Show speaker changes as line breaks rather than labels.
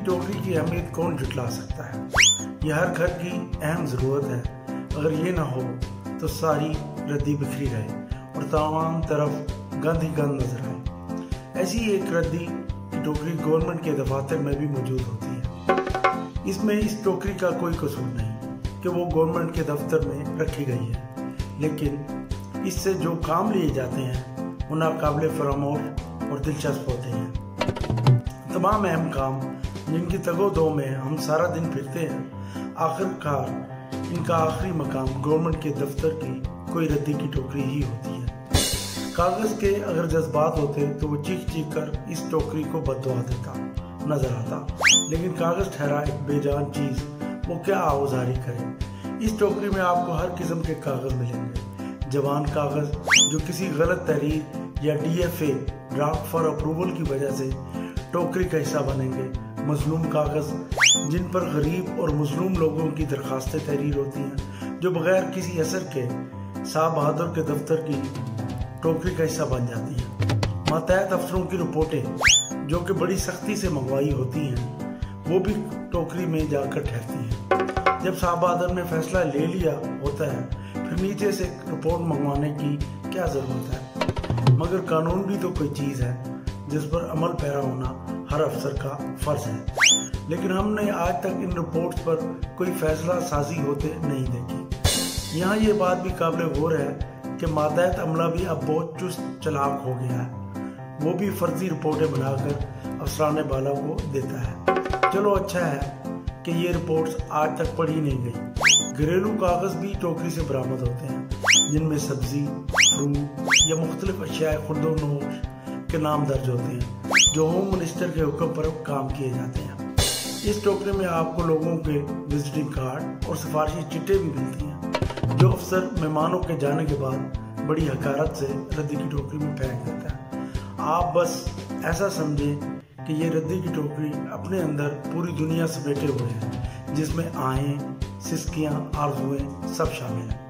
की टोकरी की अहमियत कौन जुटला सकता है। यह हर घर की अहम ज़रूरत है। अगर ये ना हो तो सारी रद्दी बिखरी रहे और तमाम तरफ गंद ही गंद नजर आए। ऐसी एक रद्दी की टोकरी गवर्नमेंट के दफातर में भी मौजूद होती है। इसमें इस टोकरी का कोई कसूर नहीं कि वो गवर्नमेंट के दफ्तर में रखी गई है, लेकिन इससे जो काम लिए जाते हैं वो नाकाबिले फरामोश और दिलचस्प होते हैं। तमाम अहम काम जिनकी तगोदो में हम सारा दिन फिरते हैं, आखिरकार इनका आखिरी मकाम गवर्नमेंट के दफ्तर की कोई रद्दी की टोकरी ही होती है। कागज के अगर जज्बात होते तो वो चीख चीख कर इस टोकरी को बददुआ देता नजर आता, लेकिन कागज ठहरा एक बेजान चीज, वो क्या आवाजारी करे। इस टोकरी में आपको हर किस्म के कागज मिलेंगे। जवान कागज जो किसी गलत तहरीर या DFA ड्राफ्ट फॉर अप्रूवल की वजह से टोकरी का हिस्सा बनेंगे। मजलूम कागज जिन पर गरीब और मजलूम लोगों की दरखास्तें तहरीर होती हैं, जो बगैर किसी असर के साहब बहादुर के दफ्तर की टोकरी का हिस्सा बन जाती हैं। मातहत अफसरों की रिपोर्टें जो कि बड़ी सख्ती से मंगवाई होती हैं, वो भी टोकरी में जाकर ठहरती हैं। जब साहब बहादुर ने फैसला ले लिया होता है, फिर नीचे से रिपोर्ट मंगवाने की क्या जरूरत है। मगर कानून भी तो कोई चीज़ है जिस पर अमल पैरा होना हर अफसर का फर्ज है, लेकिन हमने आज तक इन रिपोर्ट्स पर कोई फैसला साजी होते नहीं देखी। यहाँ ये बात भी काबिल गौर है कि मातहत अमला भी अब बहुत चुस्त चालाक हो गया है। वो भी फर्जी रिपोर्टें बनाकर अफसरान बाला को देता है। चलो अच्छा है कि ये रिपोर्ट्स आज तक पढ़ी नहीं गई। घरेलू कागज भी टोकरी से बरामद होते हैं, जिनमें सब्जी, फ्रूट या मुख्तलिफ अशिया खुर्दोनोश के नाम दर्ज होते हैं, जो होम मिनिस्टर के हुक्म पर काम किए जाते हैं। इस टोकरी में आपको लोगों के विजिटिंग कार्ड और सिफारिशी चिट्ठे भी मिलती हैं, जो अफसर मेहमानों के जाने के बाद बड़ी हकारत से रद्दी की टोकरी में फेंक देता है। आप बस ऐसा समझें कि ये रद्दी की टोकरी अपने अंदर पूरी दुनिया समेटे हुए है, जिसमें आहें, सिसकियाँ, आरज़ुएं सब शामिल हैं।